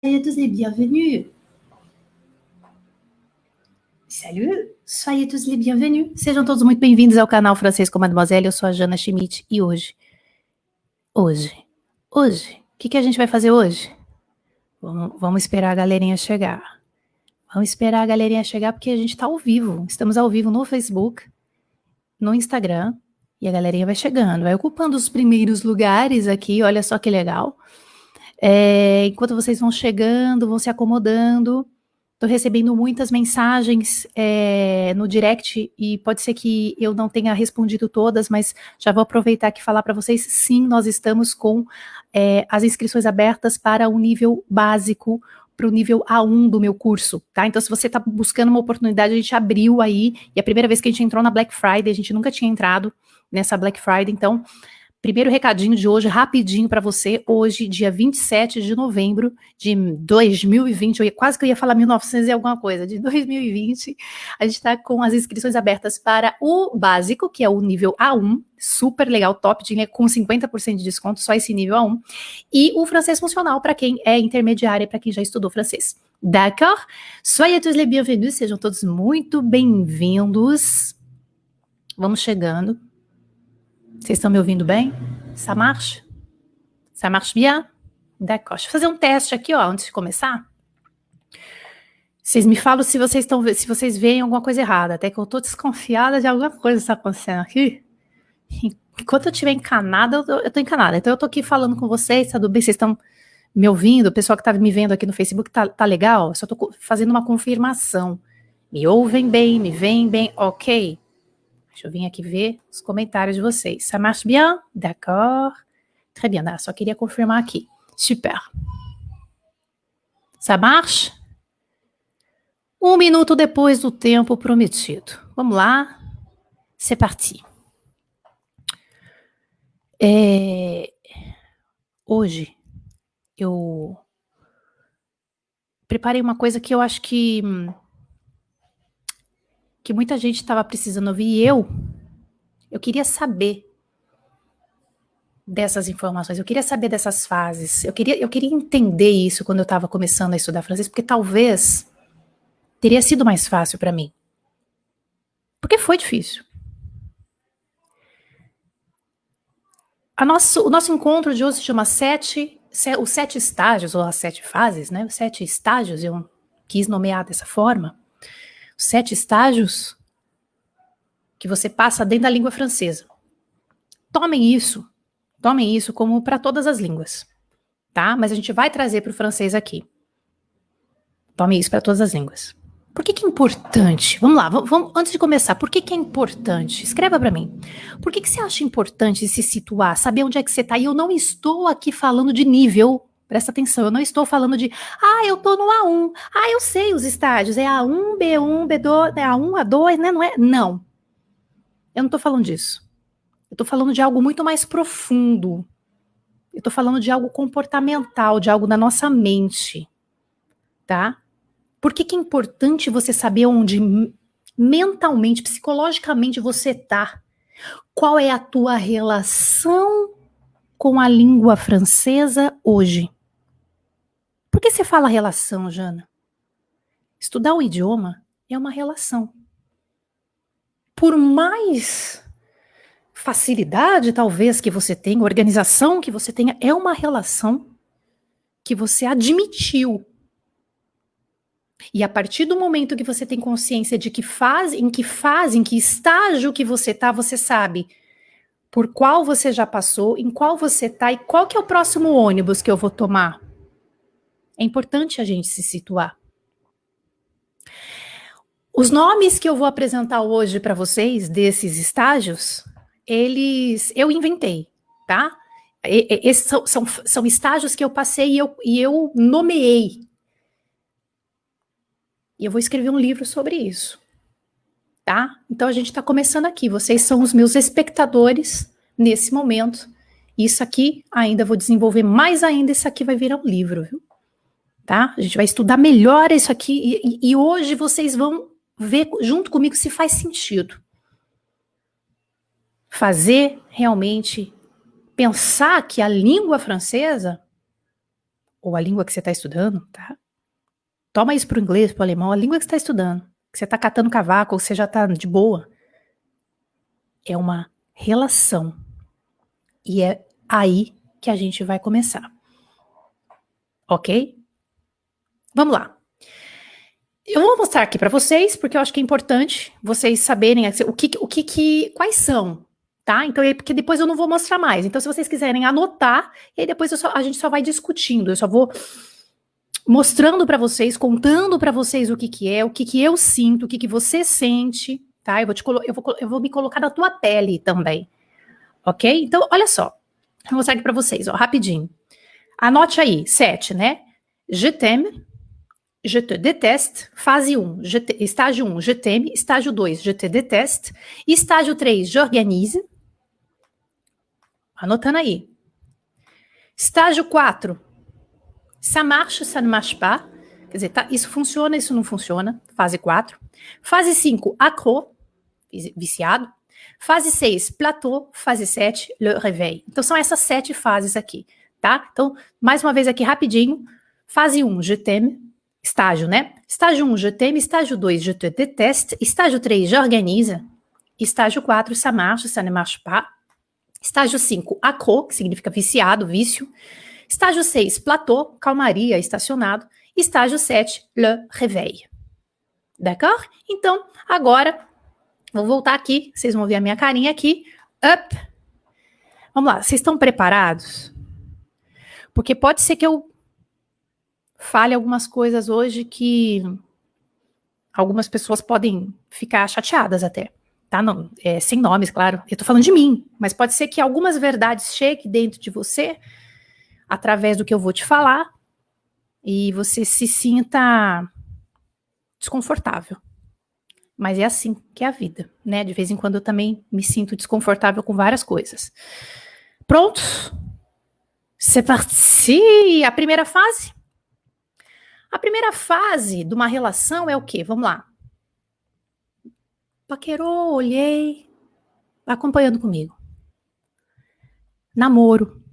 Soyez tous les bienvenus. Salut, soyez tous les bienvenus. Sejam todos muito bem-vindos ao canal Francês com Mademoiselle. Eu sou a Jana Schmidt e hoje, o que a gente vai fazer hoje? Vamos esperar a galerinha chegar. Vamos esperar a galerinha chegar porque a gente tá ao vivo. Estamos ao vivo no Facebook, no Instagram e a galerinha vai chegando, vai ocupando os primeiros lugares aqui. Olha só que legal. Enquanto vocês vão chegando, vão se acomodando, estou recebendo muitas mensagens no direct e pode ser que eu não tenha respondido todas, mas já vou aproveitar aqui e falar para vocês, sim, nós estamos com as inscrições abertas para o nível básico, para o nível A1 do meu curso, tá? Então, se você está buscando uma oportunidade, a gente abriu aí, e a primeira vez que a gente entrou na Black Friday, a gente nunca tinha entrado nessa Black Friday, então... Primeiro recadinho de hoje, rapidinho para você, hoje, dia 27 de novembro de 2020, quase que eu ia falar 1900 e alguma coisa, de 2020, a gente está com as inscrições abertas para o básico, que é o nível A1, super legal, top de linha, com 50% de desconto, só esse nível A1, e o francês funcional para quem é intermediário e para quem já estudou francês. D'accord? Soyez tous les bienvenus, sejam todos muito bem-vindos. Vamos chegando. Vocês estão me ouvindo bem? Ça marche? Ça marche bien? D'accord. Deixa eu fazer um teste aqui, ó, antes de começar. Vocês me falam se vocês veem alguma coisa errada, até que eu tô desconfiada de alguma coisa que está acontecendo aqui. Enquanto eu estiver encanada, eu tô encanada. Então eu tô aqui falando com vocês, tá tudo bem? Vocês estão me ouvindo? O pessoal que tá me vendo aqui no Facebook tá legal? Eu só tô fazendo uma confirmação. Me ouvem bem, me veem bem, ok? Deixa eu vir aqui ver os comentários de vocês. Ça marche bien? D'accord. Très bien. Só queria confirmar aqui. Super. Ça marche? 1 minuto depois do tempo prometido. Vamos lá. C'est parti. Hoje eu preparei uma coisa que eu acho que muita gente estava precisando ouvir e eu queria saber dessas informações, eu queria saber dessas fases, eu queria entender isso quando eu estava começando a estudar francês, porque talvez teria sido mais fácil para mim. Porque foi difícil. O nosso encontro de hoje se chama os 7 estágios, ou as 7 fases, né? Os 7 estágios, eu quis nomear dessa forma. Os 7 estágios que você passa dentro da língua francesa. Tomem isso como para todas as línguas, tá? Mas a gente vai trazer para o francês aqui. Tome isso para todas as línguas. Por que é importante? Vamos lá, vamos, antes de começar, por que é importante? Escreva para mim. Por que você acha importante se situar, saber onde é que você está? E eu não estou aqui falando de nível, presta atenção, eu não estou falando de, eu tô no A1, eu sei os estágios, é A1, B1, B2, é A1, A2, né? Não é? Não. Eu não estou falando disso. Eu estou falando de algo muito mais profundo. Eu estou falando de algo comportamental, de algo da nossa mente, tá? Por que é importante você saber onde mentalmente, psicologicamente você tá? Qual é a tua relação com a língua francesa hoje? Por que você fala relação, Jana? Estudar um idioma é uma relação. Por mais facilidade, talvez, que você tenha, organização que você tenha, é uma relação que você admitiu. E a partir do momento que você tem consciência de em que estágio que você tá, você sabe por qual você já passou, em qual você tá e qual que é o próximo ônibus que eu vou tomar. É importante a gente se situar. Os nomes que eu vou apresentar hoje para vocês, desses estágios, eu inventei, tá? Esses são estágios que eu passei e eu nomeei. E eu vou escrever um livro sobre isso, tá? Então a gente está começando aqui, vocês são os meus espectadores nesse momento. Isso aqui ainda vou desenvolver mais ainda, isso aqui vai virar um livro, viu? Tá? A gente vai estudar melhor isso aqui e hoje vocês vão ver junto comigo se faz sentido. Fazer realmente, pensar que a língua francesa ou a língua que você está estudando, tá? Toma isso pro inglês, pro alemão, a língua que você está estudando, que você está catando cavaco, ou você já está de boa. É uma relação. E é aí que a gente vai começar. Ok? Vamos lá. Eu vou mostrar aqui para vocês, porque eu acho que é importante vocês saberem quais são, tá? Então, porque depois eu não vou mostrar mais. Então, se vocês quiserem anotar, e aí depois a gente só vai discutindo. Eu só vou mostrando para vocês, contando para vocês o que é, o que eu sinto, o que você sente, tá? Eu vou me colocar na tua pele também, ok? Então, olha só. Vou mostrar aqui para vocês, ó, rapidinho. Anote aí, 7, né? Je t'aime. Je te déteste, fase 1, estágio 1, je t'aime, estágio 2, je te déteste, estágio 3, j'organise, anotando aí. Estágio 4, ça marche, ça ne marche pas, quer dizer, tá, isso funciona, isso não funciona, fase 4. Fase 5, accro, viciado. Fase 6, plateau, fase 7, le réveil. Então são essas 7 fases aqui, tá? Então, mais uma vez aqui rapidinho, fase 1, je t'aime, estágio, né? Estágio 1, je t'aime. Estágio 2, je te déteste. Estágio 3, j'organise. Estágio 4, ça marche, ça ne marche pas. Estágio 5, accro, que significa viciado, vício. Estágio 6, plateau, calmaria, estacionado. Estágio 7, le réveil. D'accord? Então, agora, vou voltar aqui. Vocês vão ver a minha carinha aqui. Up. Vamos lá, vocês estão preparados? Porque pode ser que eu fale algumas coisas hoje que algumas pessoas podem ficar chateadas até, tá? Não, sem nomes, claro. Eu tô falando de mim, mas pode ser que algumas verdades cheguem dentro de você através do que eu vou te falar e você se sinta desconfortável. Mas é assim que é a vida, né? De vez em quando eu também me sinto desconfortável com várias coisas. Prontos? C'est parti! A primeira fase? A primeira fase de uma relação é o quê? Vamos lá. Paquerou, olhei, acompanhando comigo. Namoro.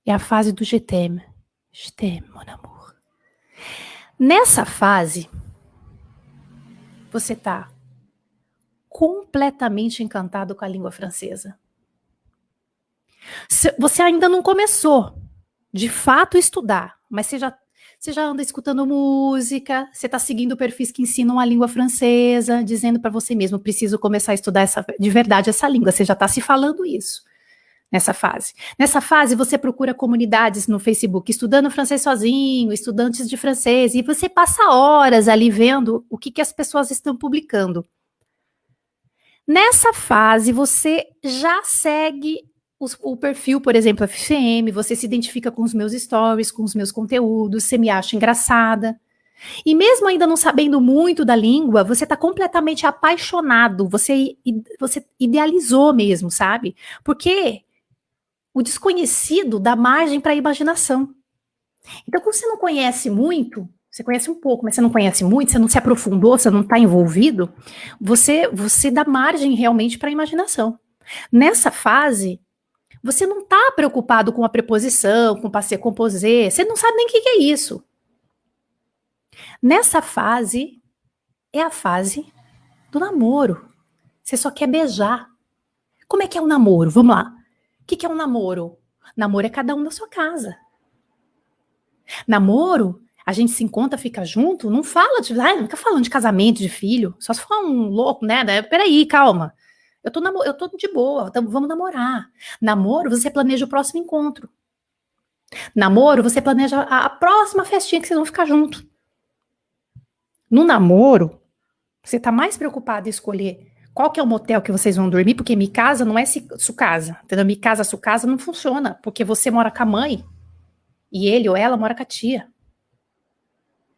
É a fase do je t'aime. Je t'aime, mon amour. Nessa fase, você tá completamente encantado com a língua francesa. Você ainda não começou, de fato, a estudar, mas você já anda escutando música, você está seguindo perfis que ensinam a língua francesa, dizendo para você mesmo, preciso começar a estudar de verdade essa língua. Você já está se falando isso nessa fase. Nessa fase, você procura comunidades no Facebook, estudando francês sozinho, estudantes de francês, e você passa horas ali vendo o que as pessoas estão publicando. Nessa fase, você já segue o perfil, por exemplo, FCM, você se identifica com os meus stories, com os meus conteúdos, você me acha engraçada. E mesmo ainda não sabendo muito da língua, você está completamente apaixonado, você idealizou mesmo, sabe? Porque o desconhecido dá margem para a imaginação. Então, quando você não conhece muito, você conhece um pouco, mas você não conhece muito, você não se aprofundou, você não está envolvido, você dá margem realmente para a imaginação. Nessa fase, você não está preocupado com a preposição, com passé composé, você não sabe nem o que é isso. Nessa fase, é a fase do namoro. Você só quer beijar. Como é que é o namoro? Vamos lá. O que é um namoro? Namoro é cada um na sua casa. Namoro, a gente se encontra, fica junto, não fala não fica falando de casamento, de filho, só se for um louco, né? Peraí, calma. Eu tô de boa, vamos namorar. Namoro, você planeja o próximo encontro. Namoro, você planeja a próxima festinha que vocês vão ficar junto. No namoro, você tá mais preocupado em escolher qual que é o motel que vocês vão dormir, porque mi casa não é su casa, entendeu? Mi casa, su casa não funciona, porque você mora com a mãe e ele ou ela mora com a tia.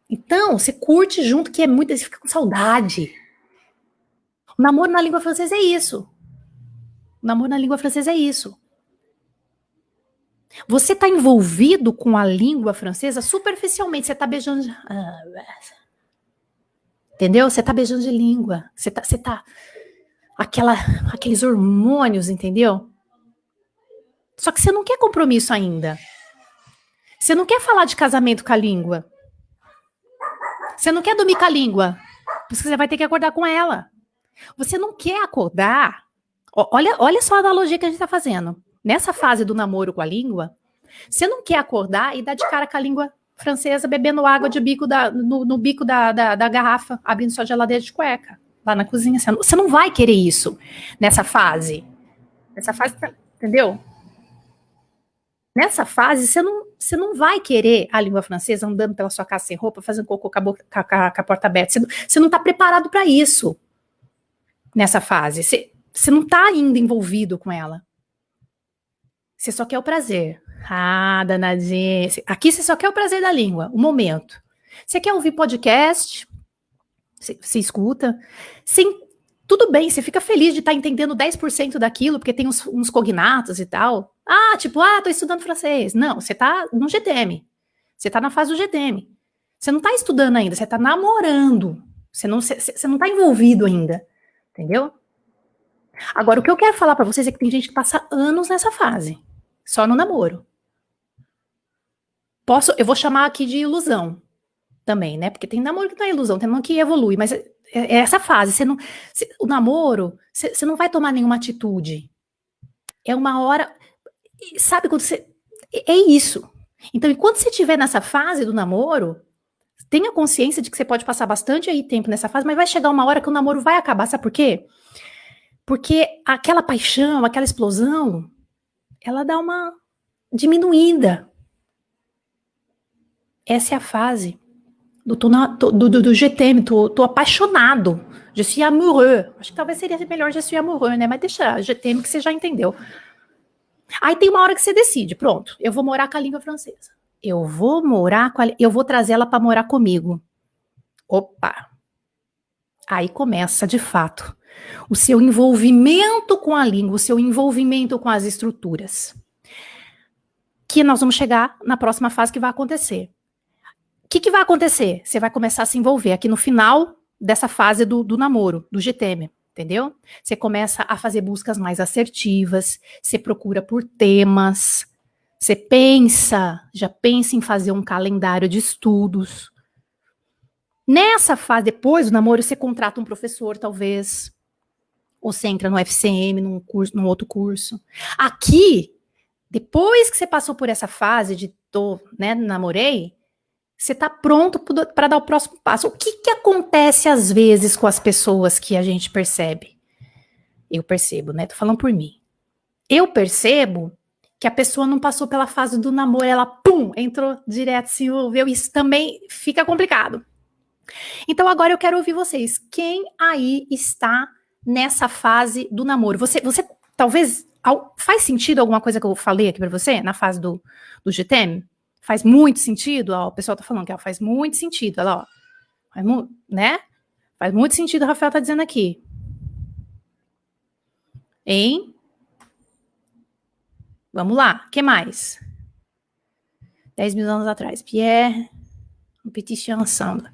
Então, você curte junto, que é muito, você fica com saudade. O namoro na língua francesa é isso. O namoro na língua francesa é isso. Você está envolvido com a língua francesa superficialmente, você está beijando... Entendeu? Você está beijando de língua. Você tá aqueles hormônios, entendeu? Só que você não quer compromisso ainda. Você não quer falar de casamento com a língua. Você não quer dormir com a língua. Você vai ter que acordar com ela. Você não quer acordar. Olha só a analogia que a gente está fazendo. Nessa fase do namoro com a língua, você não quer acordar e dar de cara com a língua francesa bebendo água de bico no bico da garrafa, abrindo sua geladeira de cueca, lá na cozinha. Você não vai querer isso nessa fase. Nessa fase, entendeu? Nessa fase, você não vai querer a língua francesa andando pela sua casa sem roupa, fazendo cocô com a porta aberta. Você não está preparado para isso nessa fase. Você não está ainda envolvido com ela. Você só quer o prazer. Ah, danadinha. Aqui você só quer o prazer da língua, o momento. Você quer ouvir podcast? Você escuta. Tudo bem, você fica feliz de estar entendendo 10% daquilo, porque tem uns cognatos e tal. Tô estudando francês. Não, você tá no GTM. Você tá na fase do GTM. Você não tá estudando ainda, você tá namorando. Você não tá envolvido ainda. Entendeu? Agora, o que eu quero falar pra vocês é que tem gente que passa anos nessa fase. Só no namoro. Eu vou chamar aqui de ilusão também, né? Porque tem namoro que não é ilusão, tem namoro que evolui, mas é essa fase. O namoro, você não vai tomar nenhuma atitude. É uma hora. Sabe quando você. É isso. Então, enquanto você estiver nessa fase do namoro, tenha consciência de que você pode passar bastante aí tempo nessa fase, mas vai chegar uma hora que o namoro vai acabar. Sabe por quê? Porque aquela paixão, aquela explosão, ela dá uma diminuída. Essa é a fase do GTM, tô apaixonado. Je suis amoureux. Acho que talvez seria melhor je suis amoureux, né? Mas deixa GTM que você já entendeu. Aí tem uma hora que você decide, pronto, eu vou morar com a língua francesa. Eu vou trazer ela para morar comigo. Opa! Aí começa, de fato, o seu envolvimento com a língua, o seu envolvimento com as estruturas. Que nós vamos chegar na próxima fase que vai acontecer. O que vai acontecer? Você vai começar a se envolver aqui no final dessa fase do namoro, do GTM, entendeu? Você começa a fazer buscas mais assertivas, você procura por temas, você já pensa em fazer um calendário de estudos. Nessa fase, depois do namoro, você contrata um professor, talvez, ou você entra no FCM, num outro curso. Aqui, depois que você passou por essa fase de namorei, você está pronto para dar o próximo passo. O que acontece às vezes com as pessoas que a gente percebe? Eu percebo, né? Tô falando por mim. Eu percebo que a pessoa não passou pela fase do namoro, ela, entrou direto, se envolveu. Isso também fica complicado. Então agora eu quero ouvir vocês. Quem aí está nessa fase do namoro? Você talvez, faz sentido alguma coisa que eu falei aqui para você, na fase do GTM? Faz muito sentido? Ó, o pessoal tá falando que faz muito sentido. Olha lá, ó. Né? Faz muito sentido, o Rafael tá dizendo aqui. Hein? Vamos lá, o que mais? 10 mil anos atrás. Pierre, um petit ensemble.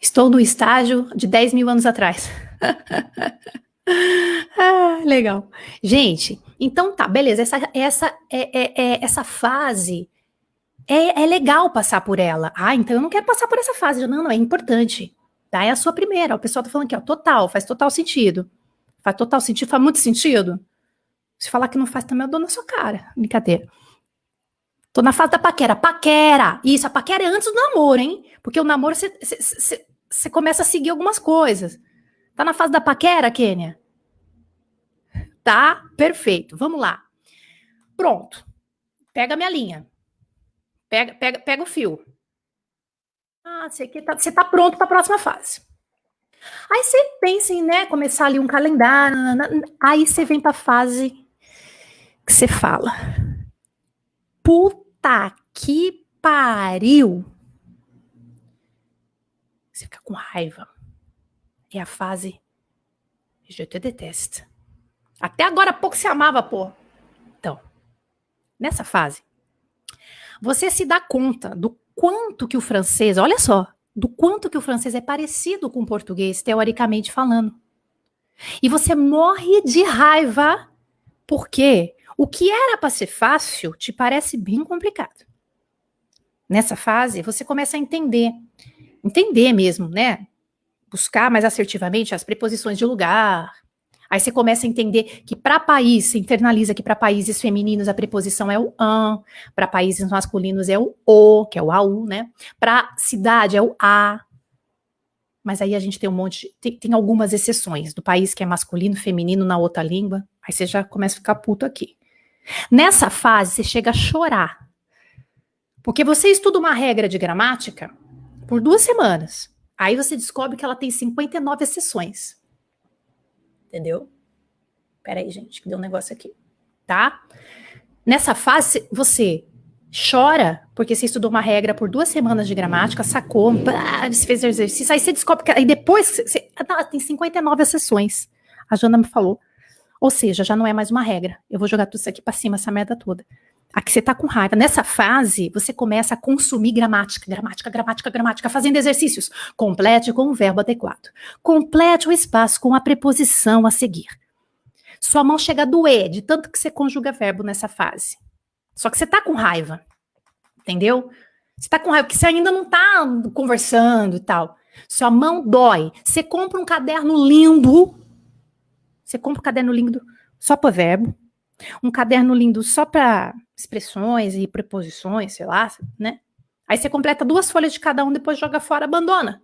Estou no estágio de 10 mil anos atrás. Legal. Gente, então tá, beleza. Essa fase... É legal passar por ela. Então eu não quero passar por essa fase. Não, é importante. Tá? É a sua primeira. O pessoal tá falando aqui, faz total sentido. Faz total sentido, faz muito sentido. Se falar que não faz também, eu dou na sua cara. Brincadeira. Tô na fase da paquera. Paquera! Isso, a paquera é antes do namoro, hein? Porque o namoro, você começa a seguir algumas coisas. Tá na fase da paquera, Kênia? Tá? Perfeito. Vamos lá. Pronto. Pega a minha linha. Pega o fio. Você tá pronto para a próxima fase. Aí você pensa em, começar ali um calendário. Aí você vem para a fase que você fala. Puta que pariu. Você fica com raiva. É a fase je te déteste. Até agora há pouco você amava, pô. Então, nessa fase, você se dá conta do quanto que o francês, olha só, do quanto que o francês é parecido com o português, teoricamente falando. E você morre de raiva porque o que era para ser fácil te parece bem complicado. Nessa fase, você começa a entender mesmo, né? Buscar mais assertivamente as preposições de lugar. Aí você começa a entender que para país, você internaliza que para países femininos a preposição é o an, para países masculinos é o, que é o AU, né? Para cidade é o a. Mas aí a gente tem um monte, tem algumas exceções do país que é masculino, feminino na outra língua. Aí você já começa a ficar puto aqui. Nessa fase, você chega a chorar. Porque você estuda uma regra de gramática por 2 semanas. Aí você descobre que ela tem 59 exceções. Entendeu? Peraí, gente, que deu um negócio aqui. Tá? Nessa fase, você chora porque você estudou uma regra por 2 semanas de gramática, sacou, você fez exercício, aí você descobre que aí depois tem 59 exceções. A Jana me falou. Ou seja, já não é mais uma regra. Eu vou jogar tudo isso aqui pra cima, essa merda toda. Aqui você tá com raiva. Nessa fase, você começa a consumir gramática, fazendo exercícios. Complete com o verbo adequado. Complete o espaço com a preposição a seguir. Sua mão chega a doer de tanto que você conjuga verbo nessa fase. Só que você tá com raiva. Entendeu? Você tá com raiva, porque você ainda não tá conversando e tal. Sua mão dói. Você compra um caderno lindo. Você compra um caderno lindo só para verbo. Um caderno lindo só para expressões e preposições, sei lá, né? Aí você completa 2 folhas de cada um, depois joga fora, abandona.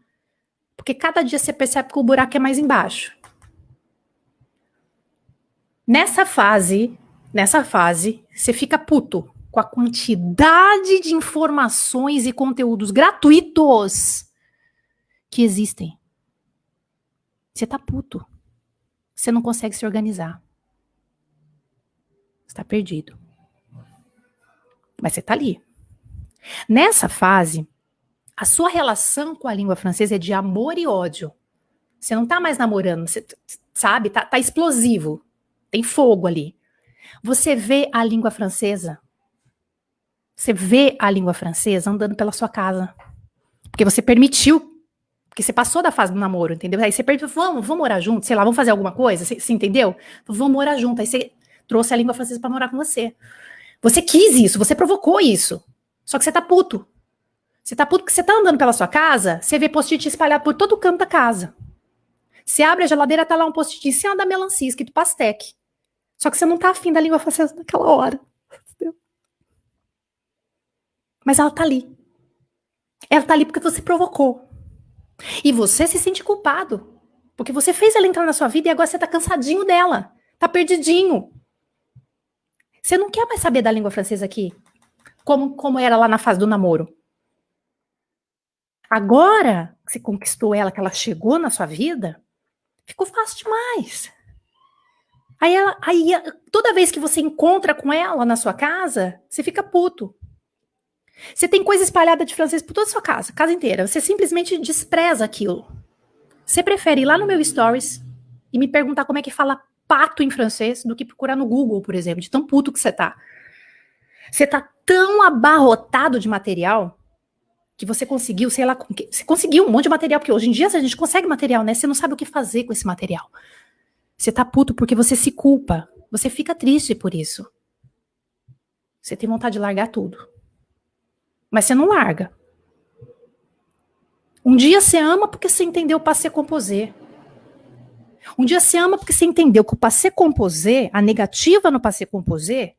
Porque cada dia você percebe que o buraco é mais embaixo. Nessa fase, você fica puto com a quantidade de informações e conteúdos gratuitos que existem. Você tá puto. Você não consegue se organizar. Você tá perdido. Mas você tá ali. Nessa fase, a sua relação com a língua francesa é de amor e ódio. Você não tá mais namorando, você sabe? Tá explosivo. Tem fogo ali. Você vê a língua francesa andando pela sua casa. Porque você permitiu. Porque você passou da fase do namoro, entendeu? Aí você permitiu, vamos morar junto, sei lá, vamos fazer alguma coisa, você entendeu? Vamos morar junto. Aí você trouxe a língua francesa pra morar com você. Você quis isso, você provocou isso. Só que você tá puto. Você tá puto porque você tá andando pela sua casa, você vê post-it espalhado por todo o canto da casa. Você abre a geladeira, tá lá um post-it em cima da melancia, escrito Pastec. Só que você não tá afim da língua francesa naquela hora. Entendeu? Mas ela tá ali. Ela tá ali porque você provocou. E você se sente culpado. Porque você fez ela entrar na sua vida e agora você tá cansadinho dela. Tá perdidinho. Você não quer mais saber da língua francesa aqui. Como era lá na fase do namoro. Agora que você conquistou ela, que ela chegou na sua vida, ficou fácil demais. Aí toda vez que você encontra com ela na sua casa, você fica puto. Você tem coisa espalhada de francês por toda a sua casa inteira. Você simplesmente despreza aquilo. Você prefere ir lá no meu stories e me perguntar como é que fala pato em francês do que procurar no Google, por exemplo, de tão puto que você tá. Você tá tão abarrotado de material que você conseguiu, sei lá, você conseguiu um monte de material, porque hoje em dia a gente consegue material, né? Você não sabe o que fazer com esse material. Você tá puto porque você se culpa. Você fica triste por isso. Você tem vontade de largar tudo. Mas você não larga. Um dia você ama porque você entendeu o passé composé. Um dia você ama porque você entendeu que o passé composé, a negativa no passé composé,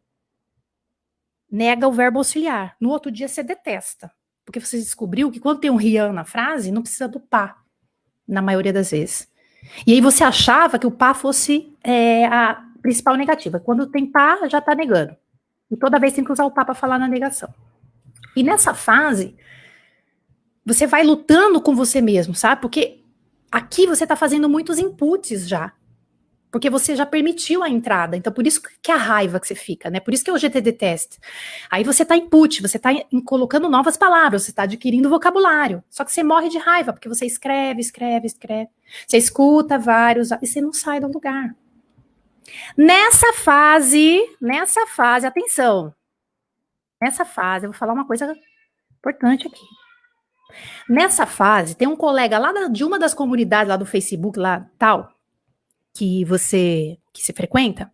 nega o verbo auxiliar. No outro dia você detesta. Porque você descobriu que quando tem um rian na frase, não precisa do pá, na maioria das vezes. E aí você achava que o pá fosse a principal negativa. Quando tem pá, já tá negando. E toda vez tem que usar o pá para falar na negação. E nessa fase, você vai lutando com você mesmo, sabe? Porque aqui você tá fazendo muitos inputs já. Porque você já permitiu a entrada. Então, por isso que é a raiva que você fica, né? Por isso que é o GTD test. Aí você tá input, você tá colocando novas palavras, você tá adquirindo vocabulário. Só que você morre de raiva, porque você escreve. Você escuta vários, e você não sai do lugar. Nessa fase, atenção. Nessa fase, eu vou falar uma coisa importante aqui. Nessa fase, tem um colega lá de uma das comunidades lá do Facebook, lá, tal, que você frequenta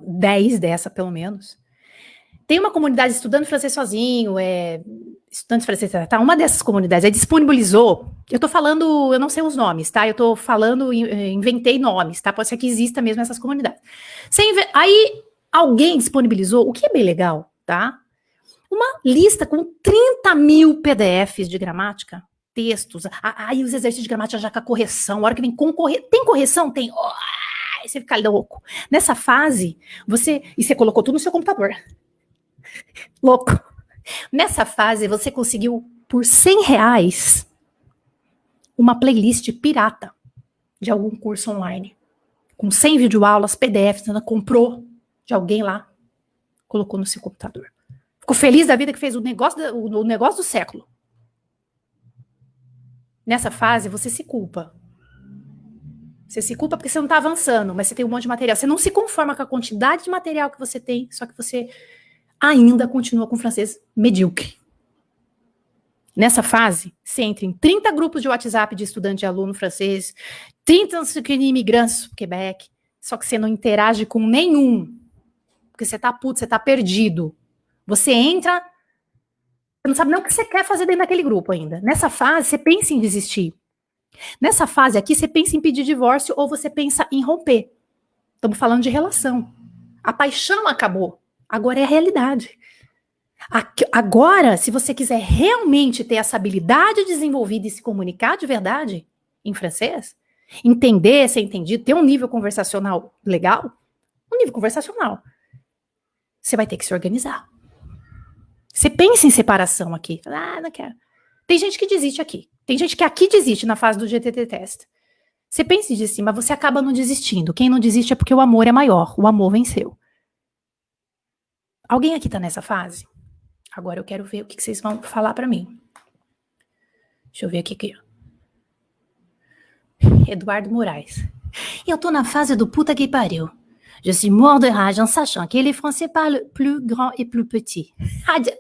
10 dessa, pelo menos. Tem uma comunidade estudando francês sozinho, estudante francês, tá? Uma dessas comunidades disponibilizou. Eu tô falando, eu não sei os nomes, tá? Eu tô falando, inventei nomes, tá? Pode ser que exista mesmo essas comunidades. Aí alguém disponibilizou, o que é bem legal, tá? Uma lista com 30 mil PDFs de gramática, textos, aí os exercícios de gramática já com a correção, a hora que vem concorrer, tem correção? Tem. Oh, aí você fica louco. Nessa fase, você colocou tudo no seu computador. Louco. Nessa fase, você conseguiu, por R$100, uma playlist pirata de algum curso online. Com 100 videoaulas, PDFs, você comprou de alguém lá, colocou no seu computador. Ficou feliz da vida que fez o negócio do século. Nessa fase, você se culpa. Você se culpa porque você não está avançando, mas você tem um monte de material. Você não se conforma com a quantidade de material que você tem, só que você ainda continua com francês medíocre. Nessa fase, você entra em 30 grupos de WhatsApp de estudante e aluno francês, 30 imigrantes do Quebec, só que você não interage com nenhum, porque você tá puto, você tá perdido. Você entra, você não sabe nem o que você quer fazer dentro daquele grupo ainda. Nessa fase, você pensa em desistir. Nessa fase aqui, você pensa em pedir divórcio ou você pensa em romper. Estamos falando de relação. A paixão acabou. Agora é a realidade. Agora, se você quiser realmente ter essa habilidade desenvolvida e se comunicar de verdade em francês, entender, ser entendido, ter um nível conversacional legal, você vai ter que se organizar. Você pensa em separação aqui. Não quero. Tem gente que desiste aqui. Tem gente que aqui desiste na fase do GTT Test. Você pensa em desistir, mas você acaba não desistindo. Quem não desiste é porque o amor é maior. O amor venceu. Alguém aqui tá nessa fase? Agora eu quero ver o que vocês vão falar pra mim. Deixa eu ver aqui. Eduardo Moraes. Eu tô na fase do puta que pariu. Je suis mort de rage en sachant que les Français parlent plus grand et plus petit.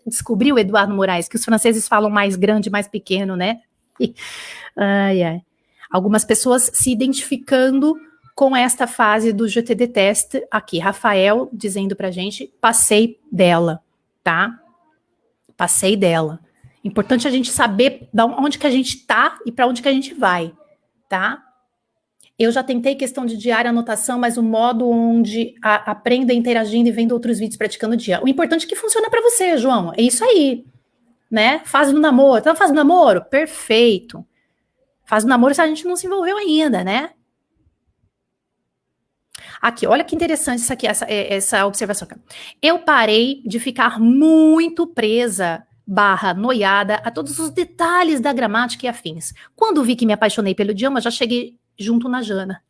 Descobriu, Eduardo Moraes, que os franceses falam mais grande e mais pequeno, né? Ai, ai. Algumas pessoas se identificando com esta fase do GTD Test aqui. Rafael dizendo pra gente, passei dela, tá? Passei dela. Importante a gente saber onde que a gente tá e para onde que a gente vai, tá? Eu já tentei questão de diária anotação, mas o modo onde aprenda interagindo e vendo outros vídeos praticando o dia. O importante é que funciona para você, João. É isso aí, né? Fase do namoro. Tá na fase do namoro? Perfeito. Fase do namoro se a gente não se envolveu ainda, né? Aqui, olha que interessante isso aqui, essa observação. Eu parei de ficar muito presa noiada a todos os detalhes da gramática e afins. Quando vi que me apaixonei pelo idioma, já cheguei junto na Jana.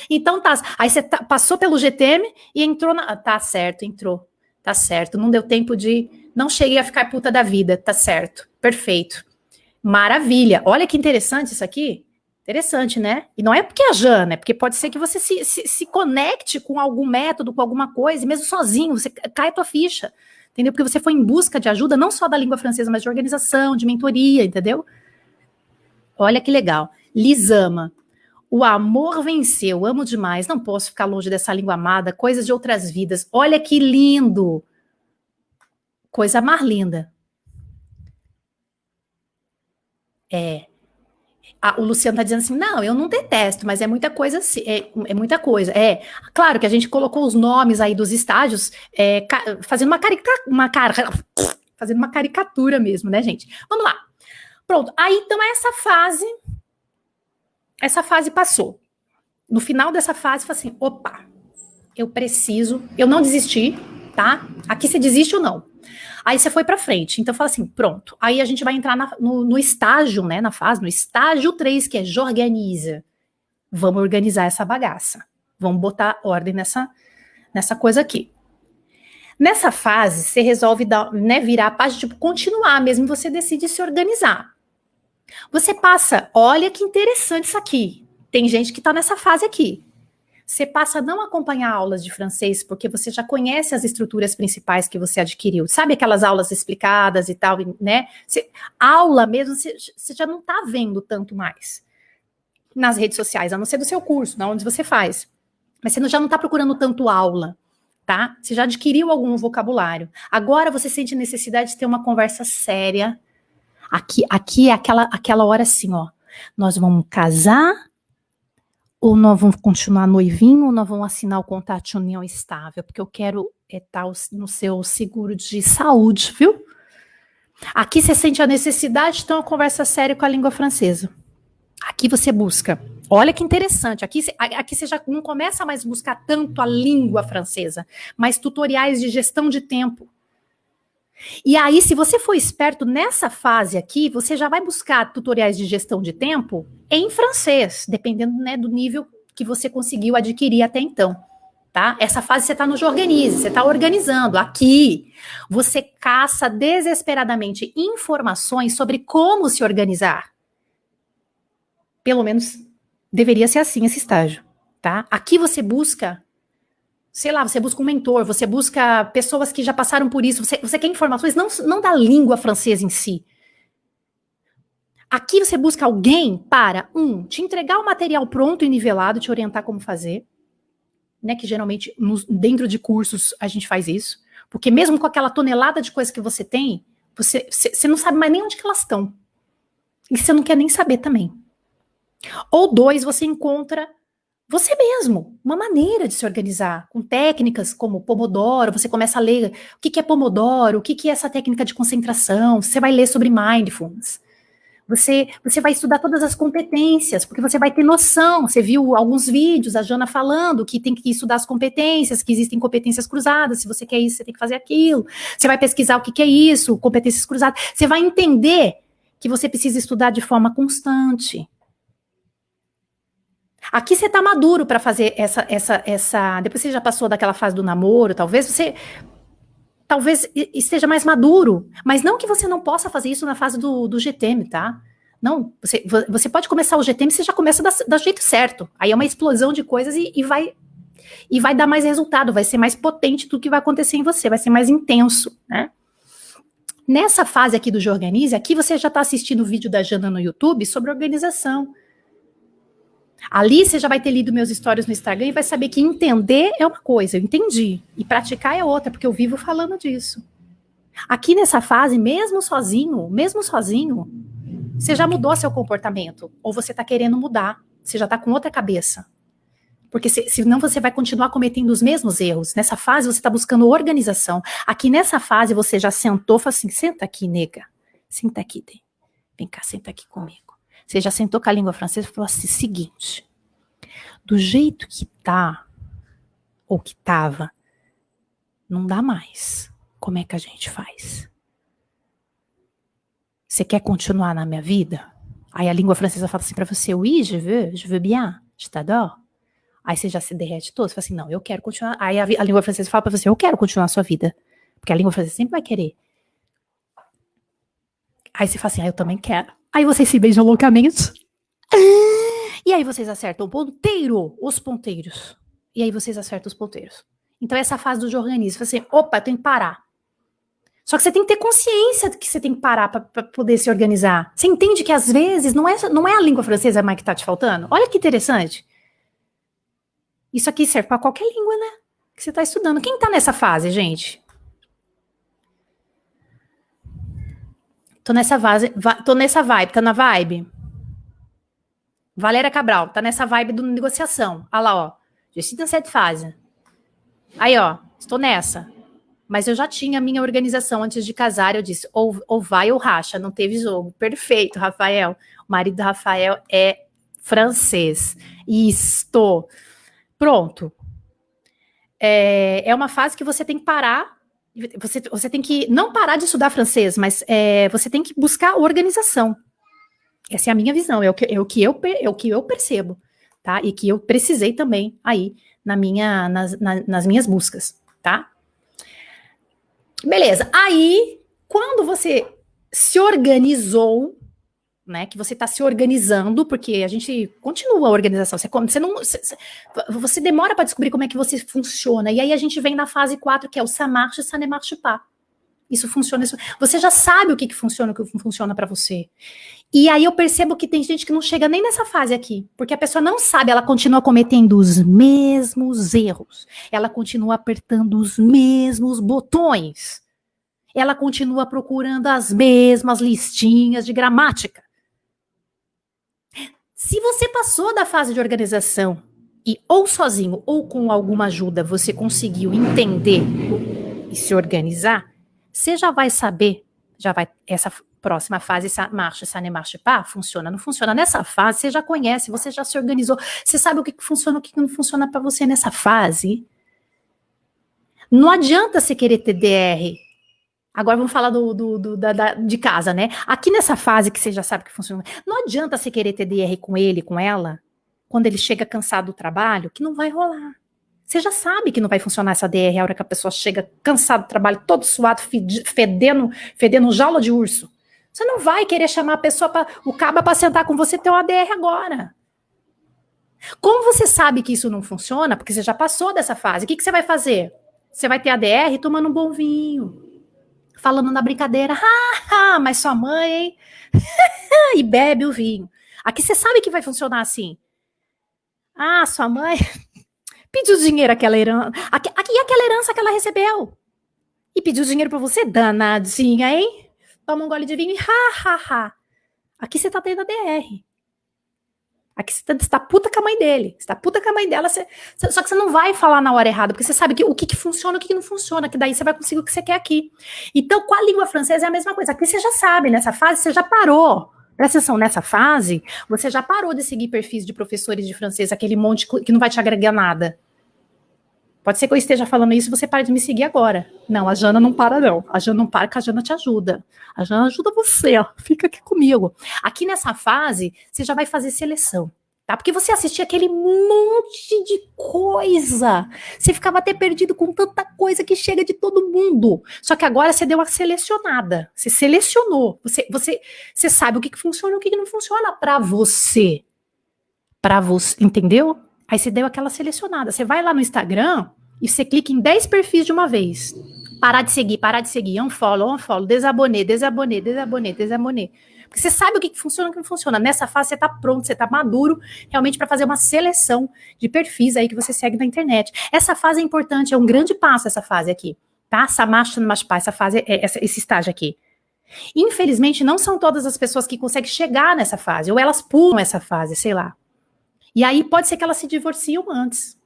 Então tá. Aí você passou pelo GTM e entrou na... Tá certo, entrou. Tá certo. Não deu tempo de... Não cheguei a ficar puta da vida. Tá certo. Perfeito. Maravilha. Olha que interessante isso aqui. Interessante, né? E não é porque é a Jana, é porque pode ser que você se conecte com algum método, com alguma coisa, e mesmo sozinho, você cai a tua ficha. Entendeu? Porque você foi em busca de ajuda, não só da língua francesa, mas de organização, de mentoria, entendeu? Olha que legal. Lisama. O amor venceu, amo demais, não posso ficar longe dessa língua amada, coisas de outras vidas. Olha que lindo. Coisa mais linda. O Luciano tá dizendo assim, não, eu não detesto, mas é muita coisa, é muita coisa. Claro que a gente colocou os nomes aí dos estágios, fazendo fazendo uma caricatura mesmo, né, gente? Vamos lá. Pronto, aí então essa fase passou. No final dessa fase, eu falei assim, opa, eu não desisti, tá? Aqui você desiste ou não. Aí você foi pra frente, então fala assim, pronto. Aí a gente vai entrar no estágio, né, no estágio 3, que é j'organize. Vamos organizar essa bagaça. Vamos botar ordem nessa coisa aqui. Nessa fase, você resolve virar a página, tipo, continuar mesmo, você decide se organizar. Você passa, olha que interessante isso aqui. Tem gente que tá nessa fase aqui. Você passa a não acompanhar aulas de francês, porque você já conhece as estruturas principais que você adquiriu. Sabe aquelas aulas explicadas e tal, né? Aula mesmo, você já não tá vendo tanto mais nas redes sociais, a não ser do seu curso, onde você faz. Mas você já não tá procurando tanto aula, tá? Você já adquiriu algum vocabulário. Agora você sente necessidade de ter uma conversa séria. Aqui é aquela hora assim, ó. Nós vamos casar ou nós vamos continuar noivinho ou nós vamos assinar o contrato de união estável? Porque eu quero estar no seu seguro de saúde, viu? Aqui você sente a necessidade de ter uma conversa séria com a língua francesa. Aqui você busca. Olha que interessante. Aqui você já não começa mais a buscar tanto a língua francesa, mas tutoriais de gestão de tempo. E aí, se você for esperto nessa fase aqui, você já vai buscar tutoriais de gestão de tempo em francês, dependendo, né, do nível que você conseguiu adquirir até então. Tá? Essa fase você está no Jorganize, você está organizando. Aqui, você caça desesperadamente informações sobre como se organizar. Pelo menos deveria ser assim esse estágio, tá? Aqui você busca, sei lá, você busca um mentor, você busca pessoas que já passaram por isso, você quer informações não da língua francesa em si. Aqui você busca alguém para, te entregar o material pronto e nivelado, te orientar como fazer, né, que geralmente dentro de cursos a gente faz isso, porque mesmo com aquela tonelada de coisas que você tem, você não sabe mais nem onde que elas estão. E você não quer nem saber também. Ou 2, você encontra você mesmo, uma maneira de se organizar, com técnicas como Pomodoro, você começa a ler o que é Pomodoro, o que é essa técnica de concentração, você vai ler sobre Mindfulness. Você vai estudar todas as competências, porque você vai ter noção. Você viu alguns vídeos, a Jana falando que tem que estudar as competências, que existem competências cruzadas, se você quer isso, você tem que fazer aquilo. Você vai pesquisar o que é isso, competências cruzadas. Você vai entender que você precisa estudar de forma constante. Aqui você tá maduro para fazer essa... Depois você já passou daquela fase do namoro, talvez esteja mais maduro, mas não que você não possa fazer isso na fase do GTM, tá? Não, você pode começar o GTM, você já começa do jeito certo. Aí é uma explosão de coisas e vai dar mais resultado, vai ser mais potente do que vai acontecer em você, vai ser mais intenso, né? Nessa fase aqui do Jorganize, aqui você já está assistindo o vídeo da Jana no YouTube sobre organização. Ali você já vai ter lido meus stories no Instagram e vai saber que entender é uma coisa, eu entendi. E praticar é outra, porque eu vivo falando disso. Aqui nessa fase, mesmo sozinho, você já mudou seu comportamento. Ou você está querendo mudar, você já está com outra cabeça. Porque senão você vai continuar cometendo os mesmos erros. Nessa fase você está buscando organização. Aqui nessa fase você já sentou e falou assim, senta aqui, nega. Senta aqui, vem cá, senta aqui comigo. Você já sentou com a língua francesa e falou assim, seguinte, do jeito que tá, ou que tava, não dá mais. Como é que a gente faz? Você quer continuar na minha vida? Aí a língua francesa fala assim pra você, oui, je veux bien, je t'adore. Aí você já se derrete todo, você fala assim, não, eu quero continuar. Aí a língua francesa fala pra você, eu quero continuar a sua vida. Porque a língua francesa sempre vai querer. Aí você fala assim, eu também quero. Aí vocês se beijam loucamente. E aí vocês acertam o ponteiro, os ponteiros. E aí vocês acertam os ponteiros. Então essa fase do Jorganize, você fala assim, opa, eu tenho que parar. Só que você tem que ter consciência de que você tem que parar para poder se organizar. Você entende que às vezes não é a língua francesa mais que tá te faltando? Olha que interessante. Isso aqui serve para qualquer língua, né? Que você tá estudando. Quem tá nessa fase, gente? Tô nessa vibe, tá na vibe? Valéria Cabral, tá nessa vibe do negociação. Olha lá, ó. Já estou nessa fase. Aí, ó, estou nessa. Mas eu já tinha a minha organização antes de casar. Eu disse, ou vai ou racha, não teve jogo. Perfeito, Rafael. O marido do Rafael é francês. Isto. Pronto. É uma fase que você tem que parar. Você tem que não parar de estudar francês, mas você tem que buscar organização. Essa é a minha visão, é o que eu percebo, tá? E que eu precisei também aí nas minhas buscas, tá? Beleza. Aí, quando você se organizou, né? Que você está se organizando, porque a gente continua a organização. Você demora para descobrir como é que você funciona. E aí a gente vem na fase 4, que é o ça marche, ça ne marche pas. Isso funciona, isso. Você já sabe o que funciona, o que não funciona para você. E aí eu percebo que tem gente que não chega nem nessa fase aqui, porque a pessoa não sabe, ela continua cometendo os mesmos erros, ela continua apertando os mesmos botões, ela continua procurando as mesmas listinhas de gramática. Se você passou da fase de organização e ou sozinho ou com alguma ajuda você conseguiu entender e se organizar, você já vai saber, essa próxima fase, essa marcha, essa ne marche pas, funciona, não funciona. Nessa fase, você já conhece, você já se organizou, você sabe o que funciona, o que não funciona para você nessa fase. Não adianta você querer ter DR. Agora vamos falar de casa, né? Aqui nessa fase que você já sabe que funciona, não adianta você querer ter DR com ele, com ela, quando ele chega cansado do trabalho, que não vai rolar. Você já sabe que não vai funcionar essa DR a hora que a pessoa chega cansado do trabalho, todo suado, fedendo jaula de urso. Você não vai querer chamar a pessoa, o caba para sentar com você e ter uma DR agora. Como você sabe que isso não funciona, porque você já passou dessa fase, o que você vai fazer? Você vai ter a DR tomando um bom vinho, falando na brincadeira, mas sua mãe, hein? E bebe o vinho. Aqui você sabe que vai funcionar assim. Sua mãe pediu dinheiro aquela herança. Aqui aquela herança que ela recebeu. E pediu dinheiro pra você, danadinha, hein? Toma um gole de vinho e Aqui você tá tendo a DR. Aqui você tá puta com a mãe dele. Você tá puta com a mãe dela. Só que você não vai falar na hora errada, porque você sabe o que funciona e o que não funciona, que daí você vai conseguir o que você quer aqui. Então, com a língua francesa é a mesma coisa. Aqui você já sabe, nessa fase você já parou. Presta atenção, nessa fase, você já parou de seguir perfis de professores de francês, aquele monte que não vai te agregar nada. Pode ser que eu esteja falando isso e você pare de me seguir agora. Não, a Jana não para, não. A Jana não para, que a Jana te ajuda. A Jana ajuda você, ó. Fica aqui comigo. Aqui nessa fase, você já vai fazer seleção, tá? Porque você assistia aquele monte de coisa. Você ficava até perdido com tanta coisa que chega de todo mundo. Só que agora você deu uma selecionada. Você selecionou. Você sabe o que funciona e o que não funciona para você. Para você, entendeu? Aí você deu aquela selecionada. Você vai lá no Instagram e você clica em 10 perfis de uma vez. Parar de seguir, unfollow, desaboné. Porque você sabe o que funciona e o que não funciona. Nessa fase você tá pronto, você tá maduro realmente para fazer uma seleção de perfis aí que você segue na internet. Essa fase é importante, é um grande passo essa fase aqui, tá? Essa fase, esse estágio aqui. Infelizmente, não são todas as pessoas que conseguem chegar nessa fase, ou elas pulam essa fase, sei lá. E aí pode ser que elas se divorciam antes.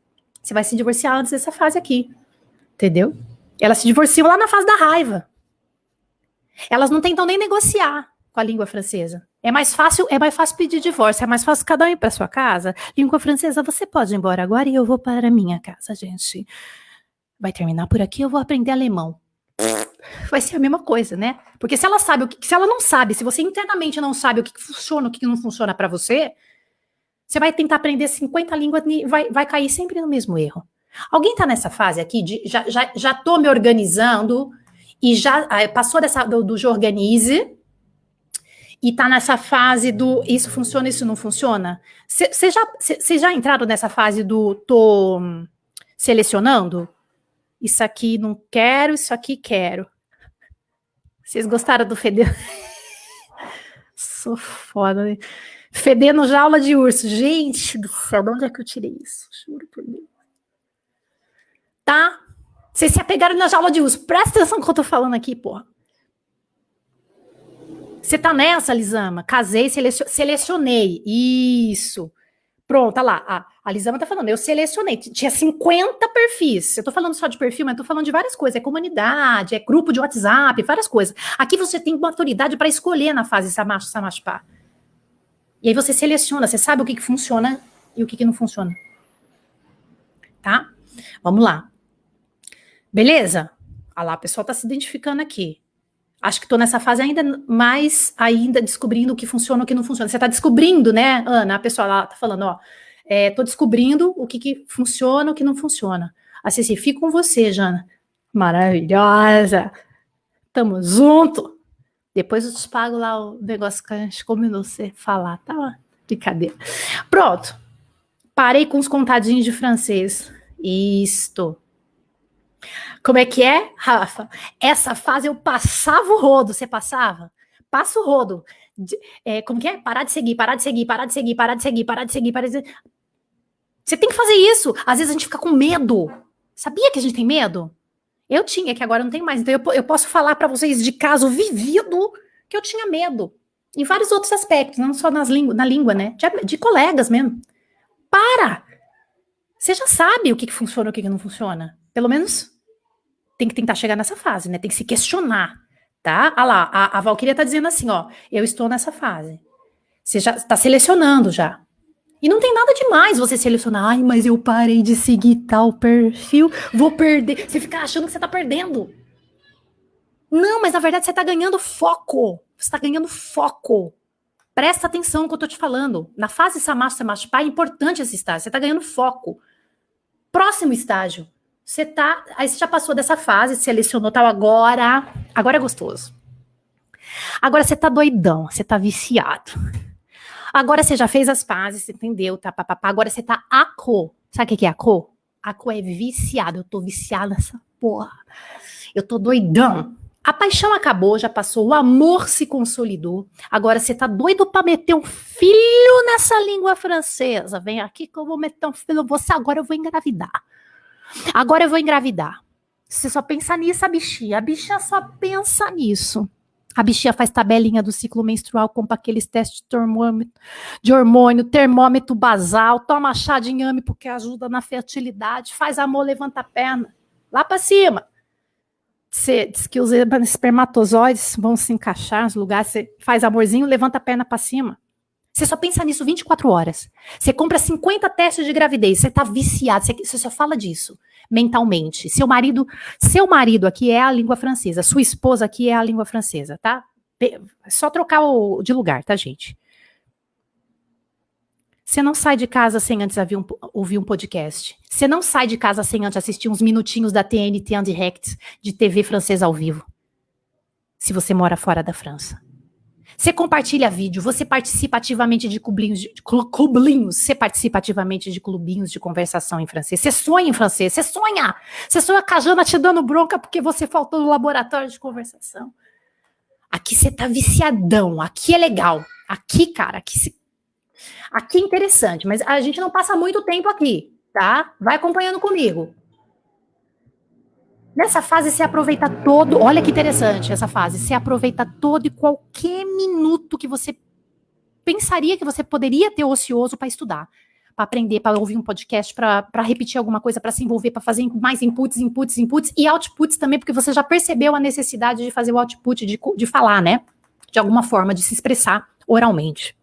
Você vai se divorciar antes dessa fase aqui. Entendeu? Elas se divorciam lá na fase da raiva. Elas não tentam nem negociar com a língua francesa. É mais fácil pedir divórcio, é mais fácil cada um ir para sua casa. Língua francesa, você pode ir embora agora e eu vou para a minha casa, gente. Vai terminar por aqui, eu vou aprender alemão. Vai ser a mesma coisa, né? Porque se ela sabe se ela não sabe, se você internamente não sabe o que funciona, o que não funciona para você, você vai tentar aprender 50 línguas e vai cair sempre no mesmo erro. Alguém tá nessa fase aqui de já tô me organizando e já passou do já organize e tá nessa fase do isso funciona, isso não funciona? Vocês já entraram nessa fase do tô selecionando? Isso aqui não quero, isso aqui quero. Vocês gostaram do fedendo? Sou foda, né? Fedendo jaula de urso. Gente do céu, de onde é que eu tirei isso? Juro por Deus. Tá? Vocês se apegaram na jaula de urso. Presta atenção no que eu tô falando aqui, porra. Você tá nessa, Lisama? Casei, selecionei. Isso. Pronto, tá lá. A Lisama tá falando, eu selecionei. Tinha 50 perfis. Eu tô falando só de perfil, mas eu tô falando de várias coisas. É comunidade, é grupo de WhatsApp, várias coisas. Aqui você tem maturidade para escolher na fase Samash Pá. E aí você seleciona, você sabe o que funciona e o que não funciona. Tá? Vamos lá. Beleza? Olha lá, o pessoal tá se identificando aqui. Acho que tô nessa fase ainda descobrindo o que funciona e o que não funciona. Você tá descobrindo, né, Ana? A pessoa lá tá falando, ó, tô descobrindo o que funciona e o que não funciona. A Ceci, fico com você, Jana. Maravilhosa. Tamo junto. Depois eu te pago lá o negócio que a gente combinou você falar, tá? Brincadeira. Pronto. Parei com os contadinhos de francês. Isto. Como é que é, Rafa? Essa fase eu passava o rodo. Você passava? Passa o rodo. Como que é? Parar de seguir, parar de seguir, parar de seguir, parar de seguir, parar de seguir, parar de seguir. Você tem que fazer isso. Às vezes a gente fica com medo. Sabia que a gente tem medo? Eu tinha, que agora não tem mais. Então eu posso falar para vocês de caso vivido que eu tinha medo. Em vários outros aspectos, não só na língua, né? De colegas mesmo. Para! Você já sabe o que funciona e o que não funciona. Pelo menos tem que tentar chegar nessa fase, né? Tem que se questionar, tá? Ah lá, a Valquíria tá dizendo assim, ó, eu estou nessa fase. Você já está selecionando já. E não tem nada demais você selecionar, ai, mas eu parei de seguir tal perfil, vou perder. Você fica achando que você tá perdendo. Não, mas na verdade você tá ganhando foco. Você tá ganhando foco. Presta atenção no que eu tô te falando. Na fase Samash Samash Pai, é importante esse estágio. Você tá ganhando foco. Próximo estágio. Aí você já passou dessa fase, selecionou tal, agora é gostoso. Agora você tá doidão, você tá viciado. Agora você já fez as fases, você entendeu, tá, papapá. Agora você tá aco. Sabe o que é aco? Aco é viciado, eu tô viciada nessa porra. Eu tô doidão. A paixão acabou, já passou, o amor se consolidou. Agora você tá doido pra meter um filho nessa língua francesa. Vem aqui que eu vou meter um filho. Agora eu vou engravidar. Agora eu vou engravidar. Você só pensa nisso, a bichinha. A bichinha só pensa nisso. A bichinha faz tabelinha do ciclo menstrual, compra aqueles testes de hormônio, termômetro basal, toma chá de inhame porque ajuda na fertilidade, faz amor, levanta a perna. Lá pra cima. Você diz que os espermatozoides vão se encaixar nos lugares, você faz amorzinho, levanta a perna pra cima. Você só pensa nisso 24 horas. Você compra 50 testes de gravidez, você tá viciado, você só fala disso mentalmente. Seu marido aqui é a língua francesa, sua esposa aqui é a língua francesa, tá? É só trocar de lugar, tá, gente? Você não sai de casa sem antes ouvir um podcast. Você não sai de casa sem antes assistir uns minutinhos da TNT en direct de TV francesa ao vivo. Se você mora fora da França. Você compartilha vídeo, você participa ativamente de clubinhos, você participa ativamente de clubinhos de conversação em francês, você sonha em francês, você sonha com a Jana te dando bronca porque você faltou no laboratório de conversação. Aqui você tá viciadão, aqui é legal, aqui, cara, aqui é interessante, mas a gente não passa muito tempo aqui, tá? Vai acompanhando comigo. Nessa fase, você aproveita todo. Olha que interessante essa fase. Você aproveita todo e qualquer minuto que você pensaria que você poderia ter ocioso para estudar, para aprender, para ouvir um podcast, para repetir alguma coisa, para se envolver, para fazer mais inputs e outputs também, porque você já percebeu a necessidade de fazer o output, de falar, né? De alguma forma, de se expressar oralmente.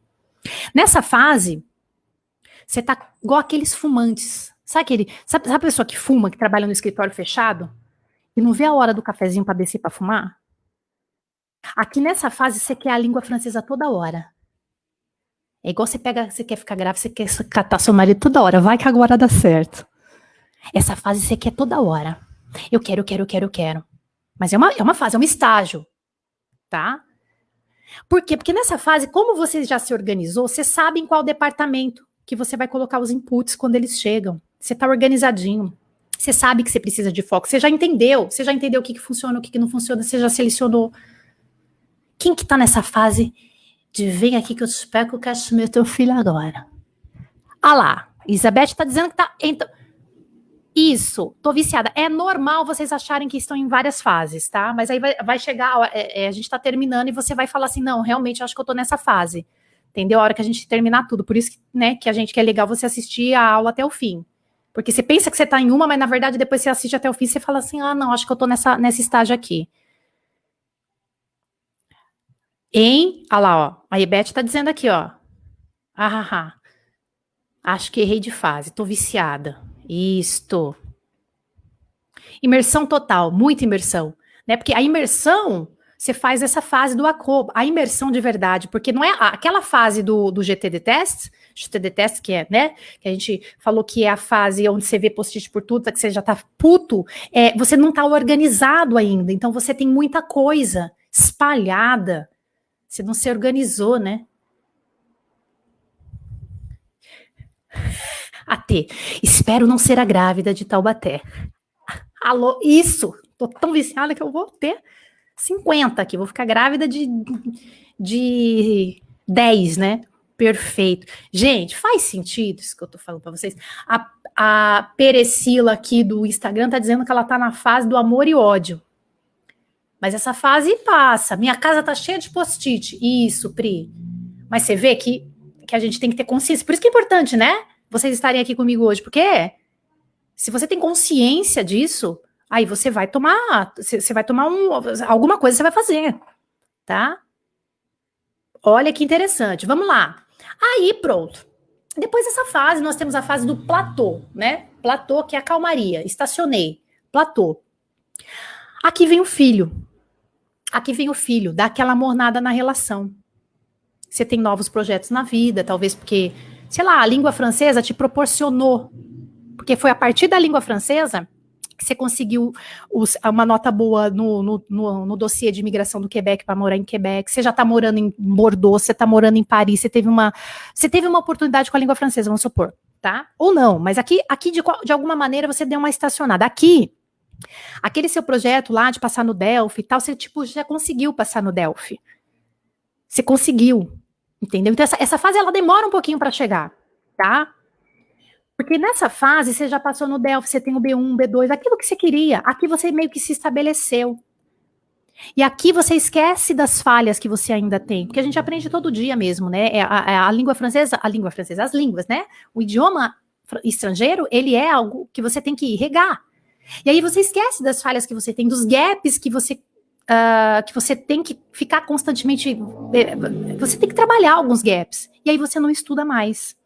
Nessa fase, você tá igual aqueles fumantes. Sabe a pessoa que fuma, que trabalha no escritório fechado? E não vê a hora do cafezinho para descer para fumar? Aqui nessa fase você quer a língua francesa toda hora. É igual você quer ficar grávida, você quer catar seu marido toda hora. Vai que agora dá certo. Essa fase você quer toda hora. Eu quero. Mas é uma fase, é um estágio. Tá? Por quê? Porque nessa fase, como você já se organizou, você sabe em qual departamento que você vai colocar os inputs quando eles chegam. Você tá organizadinho. Você sabe que você precisa de foco, você já entendeu o que funciona, o que não funciona, você já selecionou. Quem que tá nessa fase de vem aqui que eu te pego, eu quero comer teu filho agora? Ah lá, Isabeth tá dizendo que tá... Então, isso, tô viciada. É normal vocês acharem que estão em várias fases, tá? Mas aí vai chegar, a gente tá terminando e você vai falar assim, não, realmente eu acho que eu tô nessa fase. Entendeu? A hora que a gente terminar tudo. Por isso que, né, que é legal você assistir a aula até o fim. Porque você pensa que você tá em uma, mas na verdade depois você assiste até o fim e você fala assim, ah, não, acho que eu tô nesse estágio aqui. Ah lá, ó, a Ibete tá dizendo aqui, ó. Acho que errei de fase, tô viciada. Isto. Imersão total, muita imersão. Né? Porque a imersão, você faz essa fase do ACO, a imersão de verdade, porque não é aquela fase do GTD Test, que é, né, que a gente falou que é a fase onde você vê post-it por tudo, que você já tá puto, você não tá organizado ainda, então você tem muita coisa espalhada, você não se organizou, né? AT, espero não ser a grávida de Taubaté. Alô, isso! Tô tão viciada que eu vou ter 50 aqui, vou ficar grávida de 10, né? Perfeito. Gente, faz sentido isso que eu tô falando pra vocês? A Perecila aqui do Instagram tá dizendo que ela tá na fase do amor e ódio. Mas essa fase passa. Minha casa tá cheia de post-it. Isso, Pri. Mas você vê que a gente tem que ter consciência. Por isso que é importante, né? Vocês estarem aqui comigo hoje. Porque se você tem consciência disso, aí você vai tomar. Você vai tomar alguma coisa você vai fazer. Tá? Olha que interessante. Vamos lá. Aí, pronto. Depois dessa fase, nós temos a fase do platô, né? Platô, que é a calmaria. Estacionei. Platô. Aqui vem o filho. Aqui vem o filho, dá aquela mornada na relação. Você tem novos projetos na vida, talvez porque, sei lá, a língua francesa te proporcionou. Porque foi a partir da língua francesa que você conseguiu uma nota boa no dossiê de imigração do Quebec para morar em Quebec. Você já está morando em Bordeaux, você está morando em Paris, você teve uma oportunidade com a língua francesa, vamos supor, tá? Ou não, mas aqui de alguma maneira você deu uma estacionada. Aqui, aquele seu projeto lá de passar no Delphi e tal, você tipo já conseguiu passar no Delphi. Você conseguiu, entendeu? Então essa fase ela demora um pouquinho para chegar, tá? Porque nessa fase você já passou no Delphi, você tem o B1, B2, aquilo que você queria. Aqui você meio que se estabeleceu. E aqui você esquece das falhas que você ainda tem, porque a gente aprende todo dia mesmo, né? A língua francesa, as línguas, né? O idioma estrangeiro, ele é algo que você tem que regar. E aí você esquece das falhas que você tem, dos gaps que você tem que ficar constantemente. Você tem que trabalhar alguns gaps. E aí você não estuda mais.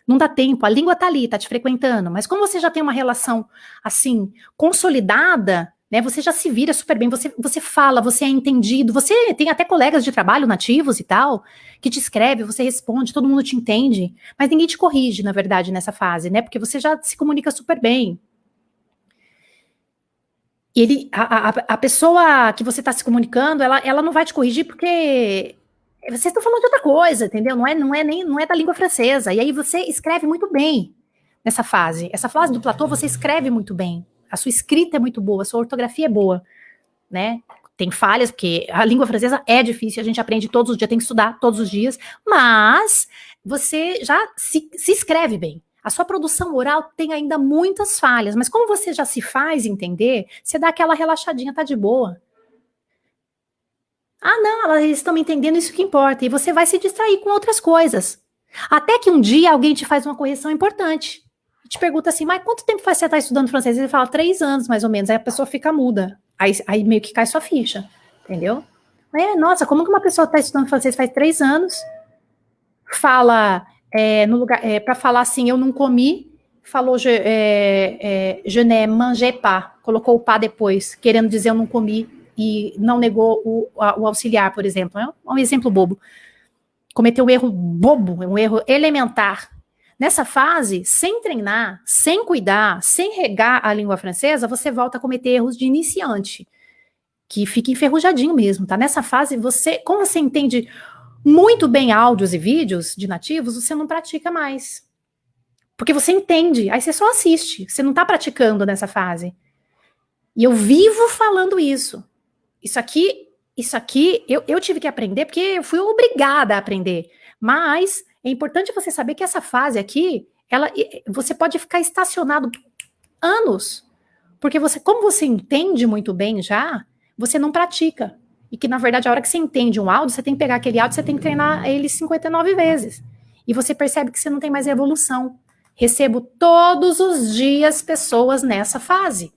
Não dá tempo, a língua tá ali, tá te frequentando, mas como você já tem uma relação, assim, consolidada, né, você já se vira super bem, você fala, você é entendido, você tem até colegas de trabalho nativos e tal, que te escreve, você responde, todo mundo te entende, mas ninguém te corrige, na verdade, nessa fase, né, porque você já se comunica super bem. E a pessoa que você está se comunicando, ela não vai te corrigir porque vocês estão falando de outra coisa, entendeu? Não é da língua francesa. E aí você escreve muito bem nessa fase. Essa fase do platô você escreve muito bem. A sua escrita é muito boa, a sua ortografia é boa, né? Tem falhas, porque a língua francesa é difícil, a gente aprende todos os dias, tem que estudar todos os dias, mas você já se escreve bem. A sua produção oral tem ainda muitas falhas, mas como você já se faz entender, você dá aquela relaxadinha, tá de boa. Ah, não, eles estão me entendendo, isso que importa. E você vai se distrair com outras coisas. Até que um dia alguém te faz uma correção importante. E te pergunta assim, mas quanto tempo faz você estar estudando francês? Ele fala 3 anos, mais ou menos. Aí a pessoa fica muda. Aí meio que cai sua ficha, entendeu? Nossa, como que uma pessoa está estudando francês faz 3 anos, fala no lugar, para falar assim, eu não comi, falou je ne mangeais pas, colocou o pas depois, querendo dizer eu não comi, e não negou o auxiliar, por exemplo. É um exemplo bobo. Cometeu um erro bobo, um erro elementar. Nessa fase, sem treinar, sem cuidar, sem regar a língua francesa, você volta a cometer erros de iniciante, que fica enferrujadinho mesmo, tá? Nessa fase, como você entende muito bem áudios e vídeos de nativos, você não pratica mais. Porque você entende, aí você só assiste, você não tá praticando nessa fase. E eu vivo falando isso. Isso aqui, eu tive que aprender porque eu fui obrigada a aprender. Mas é importante você saber que essa fase aqui, você pode ficar estacionado anos. Porque como você entende muito bem já, você não pratica. E que, na verdade, a hora que você entende um áudio, você tem que pegar aquele áudio, você tem que treinar ele 59 vezes. E você percebe que você não tem mais evolução. Recebo todos os dias pessoas nessa fase.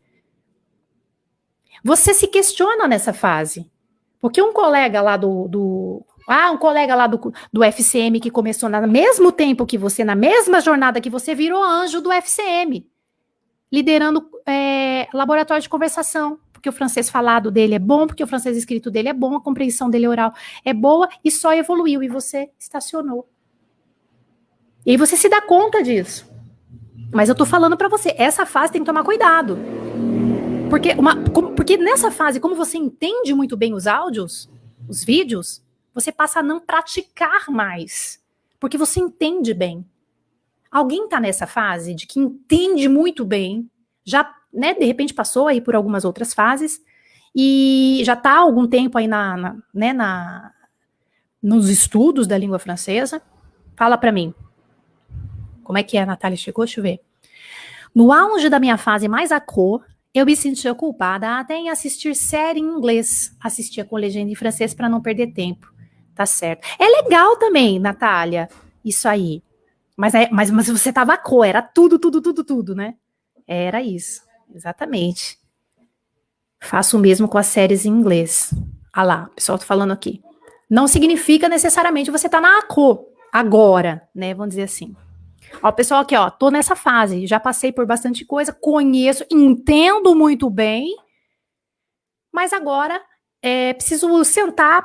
Você se questiona nessa fase. Porque um colega lá do FCM que começou no mesmo tempo que você, na mesma jornada que você, virou anjo do FCM, liderando laboratório de conversação, porque o francês falado dele é bom, porque o francês escrito dele é bom, a compreensão dele oral é boa, e só evoluiu, e você estacionou. E aí você se dá conta disso. Mas eu tô falando para você, essa fase tem que tomar cuidado. Porque nessa fase, como você entende muito bem os áudios, os vídeos, você passa a não praticar mais. Porque você entende bem. Alguém tá nessa fase de que entende muito bem, já né, de repente passou aí por algumas outras fases e já está há algum tempo aí nos estudos da língua francesa. Fala para mim. Como é que é, a Natália chegou? Deixa eu ver. No auge da minha fase mais acô, eu me sentia culpada até em assistir série em inglês. Assistia com legenda em francês para não perder tempo. Tá certo. É legal também, Natália, isso aí. Mas você tava acô, era tudo, né? Era isso, exatamente. Faço o mesmo com as séries em inglês. Ah lá, o pessoal tá falando aqui. Não significa necessariamente você tá na ACO agora, né? Vamos dizer assim. Ó, pessoal aqui, ó, tô nessa fase, já passei por bastante coisa, conheço, entendo muito bem, mas agora preciso sentar,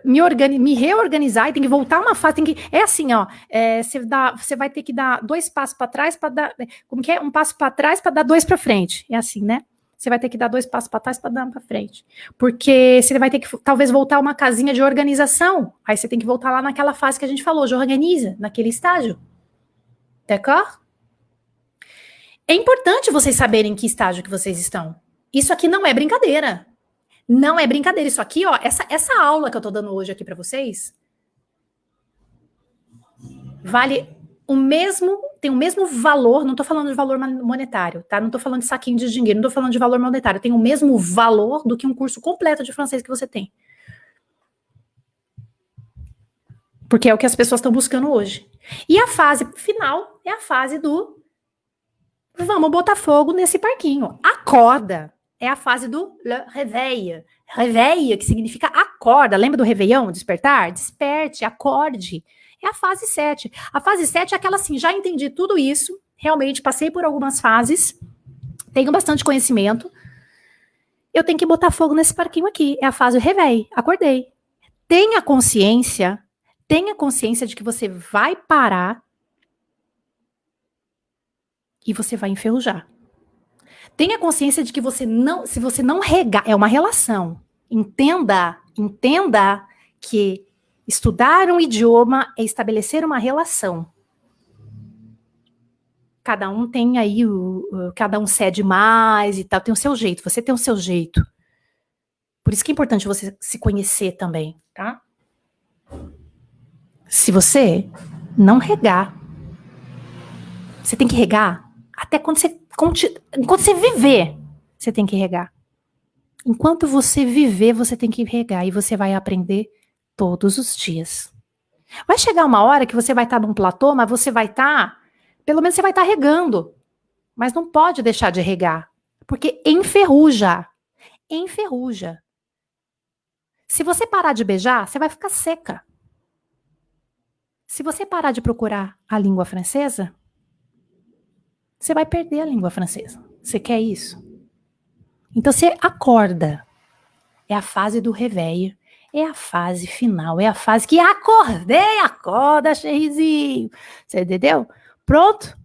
me reorganizar e tem que voltar uma fase, é assim, ó, você vai ter que dar 2 passos para trás para dar, como que é? Um passo para trás para dar 2 para frente, é assim, né? Você vai ter que dar 2 passos para trás para dar um para frente, porque você vai ter que talvez voltar uma casinha de organização, aí você tem que voltar lá naquela fase que a gente falou, de organiza, naquele estágio, d'accord? É importante vocês saberem em que estágio que vocês estão. Isso aqui não é brincadeira. Não é brincadeira. Isso aqui, ó, essa aula que eu tô dando hoje aqui para vocês, vale tem o mesmo valor, não tô falando de valor monetário, tá? Não tô falando de saquinho de dinheiro, não tô falando de valor monetário, tem o mesmo valor do que um curso completo de francês que você tem. Porque é o que as pessoas estão buscando hoje. E a fase final é a fase do vamos botar fogo nesse parquinho. Acorda. É a fase do le réveil. Réveil, que significa acorda. Lembra do réveillon, despertar? Desperte, acorde. É a fase 7. A fase 7 é aquela assim, já entendi tudo isso, realmente passei por algumas fases, tenho bastante conhecimento, eu tenho que botar fogo nesse parquinho aqui. É a fase do réveil. Acordei. Tenha consciência de que você vai parar e você vai enferrujar. Tenha consciência de que se você não regar, é uma relação. Entenda que estudar um idioma é estabelecer uma relação. Cada um tem aí, cada um cede mais e tal, tem o seu jeito, você tem o seu jeito. Por isso que é importante você se conhecer também, tá? Se você não regar, você tem que regar até enquanto você viver, você tem que regar. Enquanto você viver, você tem que regar e você vai aprender todos os dias. Vai chegar uma hora que você vai estar num platô, mas você vai estar, pelo menos você vai estar regando. Mas não pode deixar de regar, porque enferruja. Enferruja. Se você parar de beijar, você vai ficar seca. Se você parar de procurar a língua francesa, você vai perder a língua francesa. Você quer isso? Então você acorda. É a fase do réveil. É a fase final. É a fase que acordei, acorda, cheizinho. Você entendeu? Pronto?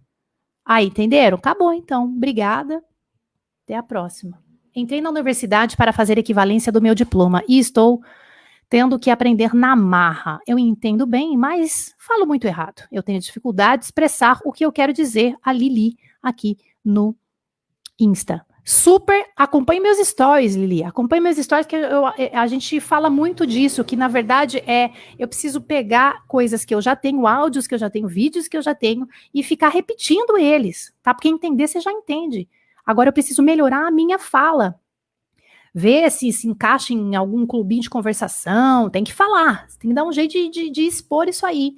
Aí, entenderam? Acabou então. Obrigada. Até a próxima. Entrei na universidade para fazer equivalência do meu diploma e estou tendo que aprender na marra. Eu entendo bem, mas falo muito errado. Eu tenho dificuldade de expressar o que eu quero dizer a Lili aqui no Insta. Super, acompanhe meus stories, Lili. Acompanhe meus stories, que a gente fala muito disso, que na verdade eu preciso pegar coisas que eu já tenho, áudios que eu já tenho, vídeos que eu já tenho, e ficar repetindo eles, tá? Porque entender você já entende. Agora eu preciso melhorar a minha fala. Ver se encaixa em algum clubinho de conversação, tem que falar, tem que dar um jeito de expor isso aí,